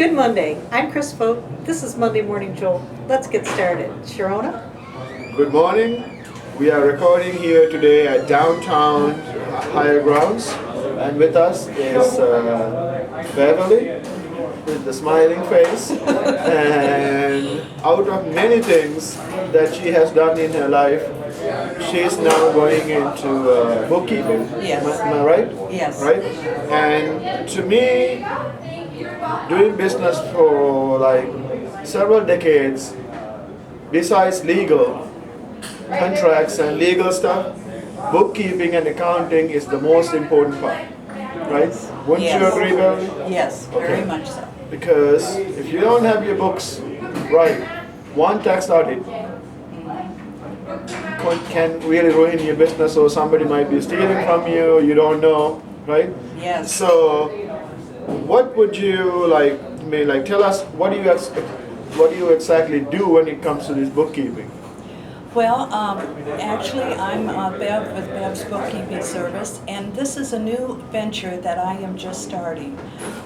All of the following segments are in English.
Good Monday. I'm Kris Foate. This is Monday Morning Jolt. Let's get started. Shirona? Good morning. We are recording here today at downtown Higher Grounds, and with us is Beverly with the smiling face. And out of many things that she has done in her life, she is now going into bookkeeping. Yes. Am I right? Yes. Right? And to me, doing business for like several decades, besides legal contracts and legal stuff, bookkeeping and accounting is the most important part, right? Wouldn't you Yes. agree, Beverly? Yes, very much so. Because if you don't have your books right, one tax audit can really ruin your business, or somebody might be stealing from you, you don't know, right? Yes. So what would you tell us, what do you exactly do when it comes to this bookkeeping? Well, actually, I'm Bev with Bev's Bookkeeping Service, and this is a new venture that I am just starting.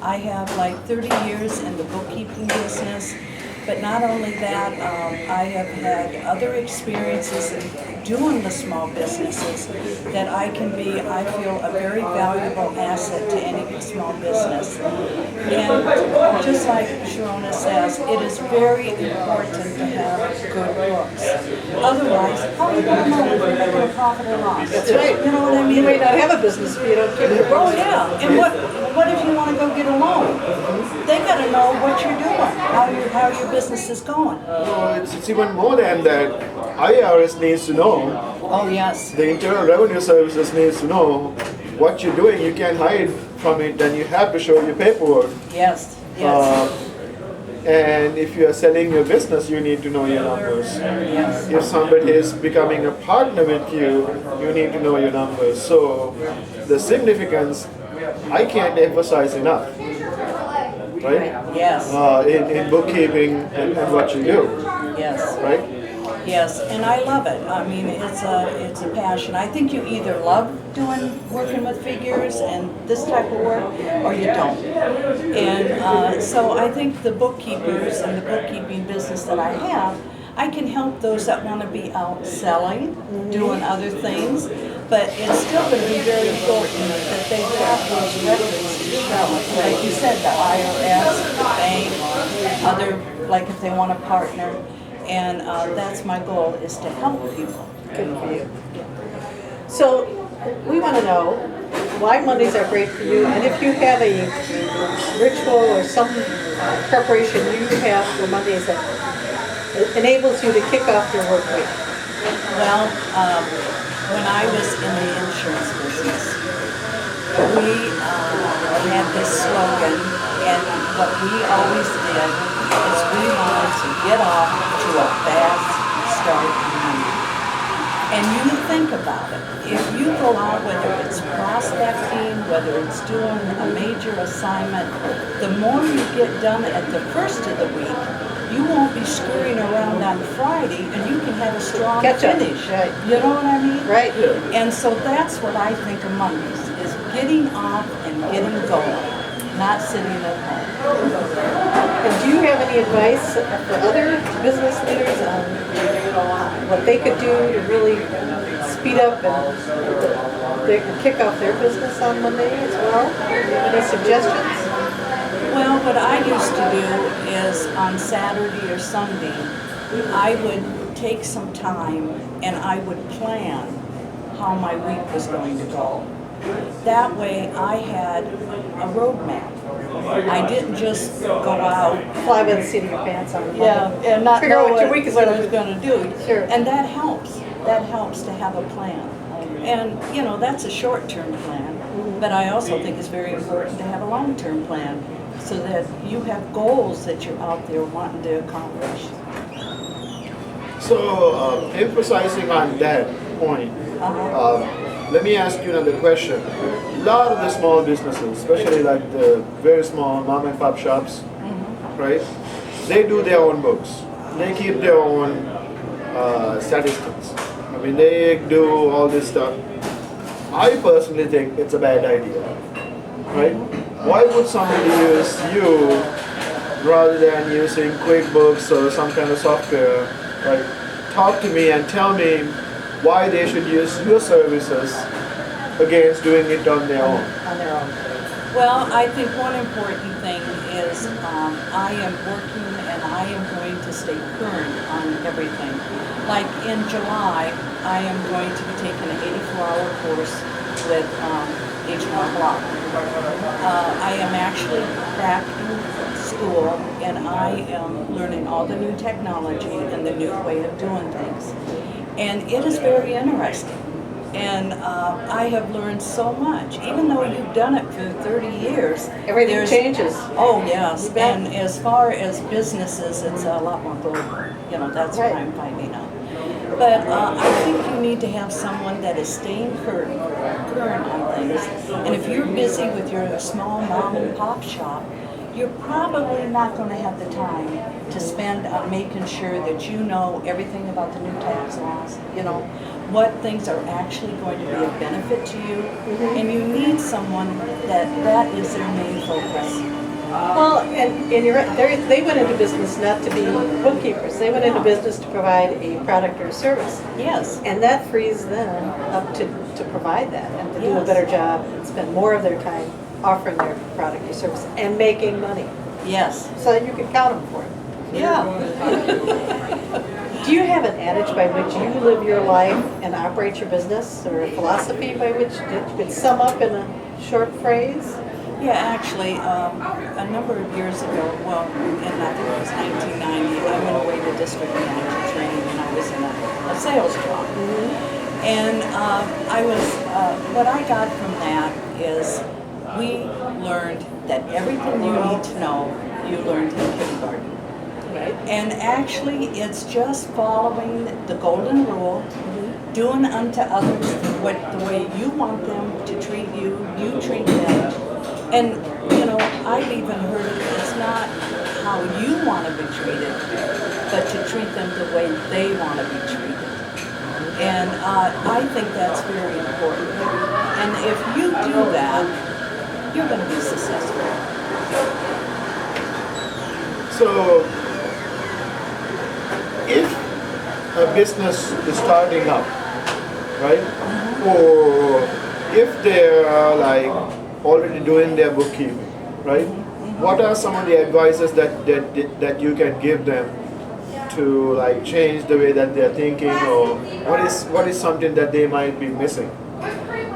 I have like 30 years in the bookkeeping business, but not only that, I have had other experiences in doing the small businesses that I feel, a very valuable asset to any small business. And just like Shirona says, it is very important to have good books. Otherwise, how are you going to know if you're making a profit or loss? That's right. You know what I mean? You may not have a business if you don't keep your Oh, books. yeah. And what if you want to go get a loan? They got to know what you're doing, how your business is going. Well, it's even more than that. IRS needs to know. Oh, yes. The Internal Revenue Services needs to know what you're doing. You can't hide from it, then you have to show your paperwork. Yes. Yes. And if you are selling your business, you need to know your numbers. Yes. If somebody is becoming a partner with you, you need to know your numbers. So the significance, I can't emphasize enough, right? Yes. In bookkeeping and what you do, Yes. right? Yes, and I love it. I mean, it's a passion. I think you either love working with figures and this type of work, or you don't. And so I think the bookkeepers and the bookkeeping business that I have, I can help those that want to be out selling, doing other things, but it's still going to be very important that they have those records to show. Like you said, the IRS, the bank, other, like if they want a partner. And that's my goal, is to help people. Good for you. So we want to know why Mondays are great for you, and if you have a ritual or some preparation you have for Mondays that enables you to kick off your work week. Well, when I was in the insurance business, we had this slogan, and what we always did is we wanted to get off to a fast start Monday. And you think about it. If you go out, whether it's prospecting, whether it's doing a major assignment, the more you get done at the first of the week, you won't be scurrying around on Friday, and you can have a strong Catch up. finish. Right. You know what I mean? Right. And so that's what I think of Mondays, is getting off and getting going, not sitting at home. And do you have any advice for other business leaders on what they could do to really speed up and they can kick off their business on Monday as well? Any suggestions? Well, what I used to do is on Saturday or Sunday, I would take some time and I would plan how my week was going to go. That way I had a roadmap. I didn't just go out, Fly by the seat of your pants on Monday. and not Figure out know what your week is what gonna I was be. going to do. Sure. And that helps. That helps to have a plan. And, that's a short-term plan. But I also think it's very important to have a long-term plan so that you have goals that you're out there wanting to accomplish. So emphasizing on that point, let me ask you another question. A lot of the small businesses, especially like the very small mom and pop shops, right? They do their own books. They keep their own statistics. I mean, they do all this stuff. I personally think it's a bad idea, right? Why would somebody use you rather than using QuickBooks or some kind of software. Like, talk to me and tell me why they should use your services against doing it on their own. On their own. Well, I think one important thing is I am working and I am going to stay current on everything. Like in July, I am going to be taking an 84-hour course with H1 Block. I am actually back in school and I am learning all the new technology and the new way of doing things. And it is very interesting. And I have learned so much, even though you've done it for 30 years. Everything changes. Oh, yes. You bet. And as far as businesses, it's a lot more global. You know, that's what I'm finding out. But I think you need to have someone that is staying current on things. And if you're busy with your small mom and pop shop, you're probably not going to have the time to spend on making sure that you know everything about the new tax laws, you know, what things are actually going to be a benefit to you. And you need someone that is their main focus. Well, and you're right, they went into business not to be bookkeepers. They went into business to provide a product or service. Yes. And that frees them up to provide that and to do a Yes. better job and spend more of their time offering their product or service and making money. Yes. So that you can count them for it. Yeah. Do you have an adage by which you live your life and operate your business, or a philosophy by which you could sum up in a short phrase? Yeah, actually, a number of years ago, well, and I think it was 1990, I went away to district manager training and I was in a sales job. And what I got from that is we learned that everything you need to know, you learned in kindergarten. Right. And actually, it's just following the golden rule, doing unto others the way you want them to treat you, you treat them. And, you know, I've even heard it's not how you want to be treated, but to treat them the way they want to be treated. And I think that's very important. And if you do that, you're going to be successful. So, if a business is starting up, right, or if they are like already doing their bookkeeping, right, what are some of the advices that you can give them to like change the way that they're thinking, or what is something that they might be missing?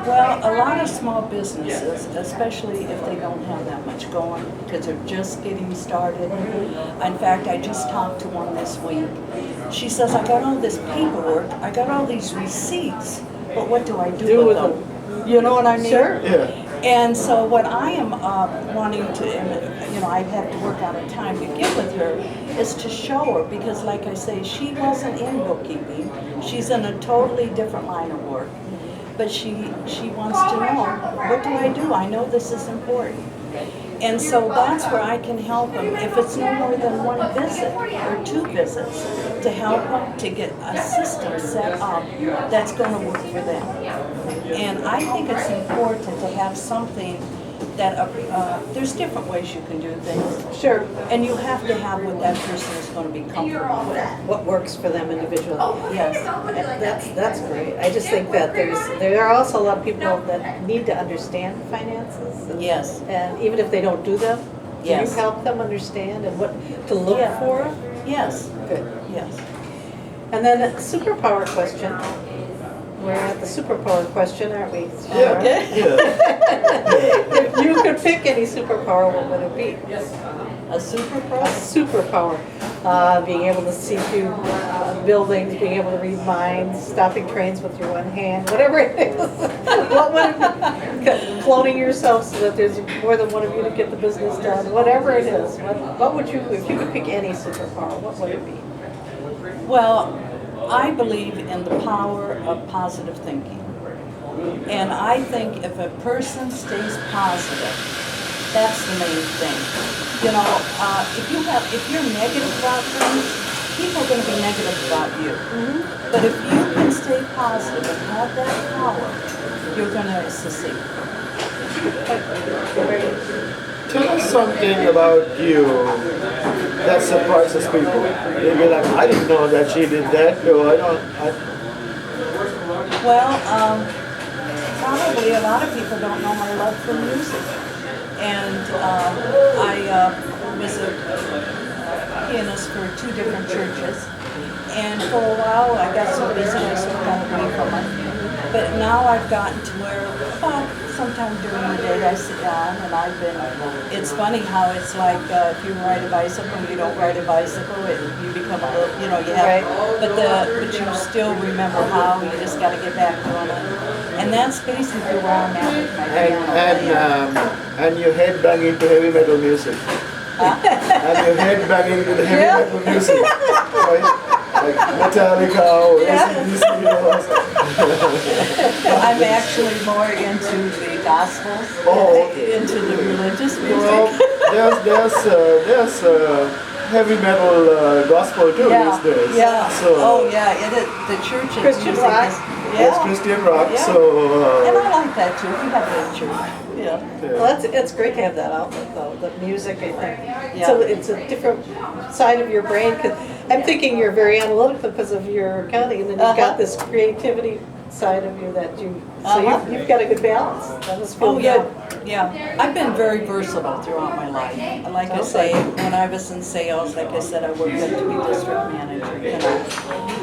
Well, a lot of small businesses, especially if they don't have that much going, because they're just getting started. In fact, I just talked to one this week. She says, I got all this paperwork, I got all these receipts, but what do I do with them? You know what I mean? Sure. Yeah. And so what I am wanting to, and, you know, I have to work out a time to get with her, is to show her, because like I say, she wasn't in bookkeeping. She's in a totally different line of work. But she wants to know, what do I do? I know this is important. And so that's where I can help them, if it's no more than one visit or two visits, to help them to get a system set up that's going to work for them. And I think it's important to have something that, there's different ways you can do things. Sure. And you have to have what that person is going to be comfortable with. What works for them individually. Yes. That's great. I just think that there are also a lot of people that need to understand finances. And, Yes. And even if they don't do them, do Yes. you help them understand and what to look Yeah. for? Yes. Good. Yes. And then a superpower question. We're at the superpower question, aren't we? Yeah. If you could pick any superpower, what would it be? A super pro? A superpower. Being able to see through buildings, being able to read minds, stopping trains with your one hand, whatever it is. What would it be? Cloning yourself so that there's more than one of you to get the business done, whatever it is. What would you, if you could pick any superpower, what would it be? Well, I believe in the power of positive thinking. And I think if a person stays positive, that's the main thing. You know, if you're negative about things, people are going to be negative about you. But if you can stay positive and have that power, you're going to succeed. tell us something about you that surprises people. They'll be like, I didn't know that she did that, or I don't. Well, probably a lot of people don't know my love for music. And I was a pianist for 2 different churches. And for a while I got so busy I sort of got away from it. But now I've gotten to where sometime during the day I sit down and it's funny how it's like if you ride a bicycle and you don't ride a bicycle, you become a little, you have, Right. but you still remember how, you just got to get back doing it. And that's basically where I'm at with my piano. And you head bang into heavy metal music. And you head bang into the heavy metal music. Right? Like Metallica or AC/DC or something. I'm actually more into the gospels, into the religious music. Well, there's heavy metal gospel too these days. Yeah. So, It is, the church's Christian music rock. is, it's Christian rock. Yeah. So. And I like that too. If you have a church. Yeah. Well, it's great to have that outlet, though, the music, I think. Yeah. So it's a different side of your brain, because I'm thinking you're very analytical because of your accounting, and then you've got this creativity side of you that you, so you've got a good balance. That must feel good. Yeah. I've been very versatile throughout my life. Like I say, when I was in sales, like I said, I worked up to be district manager,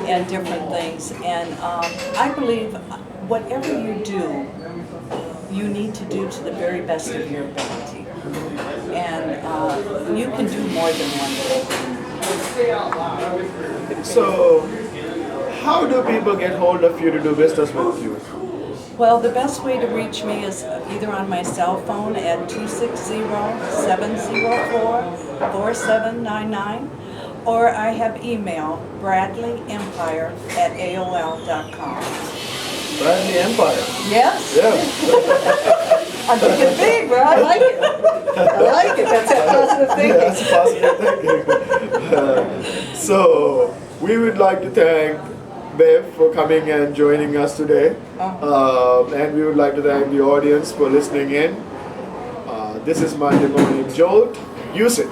and different things. And I believe whatever you do, you need to do to the very best of your ability. And you can do more than one thing. So, how do people get hold of you to do business with you? Well, the best way to reach me is either on my cell phone at 260-704-4799, or I have email, bradleyempire@aol.com. Bradley Empire. Yes? Yeah. I'm thinking big, bro. I like it. I like it. That's that positive thinking. That's positive thinking. So, we would like to thank Bev for coming and joining us today. And we would like to thank the audience for listening in. This is Monday Morning Jolt. Use it.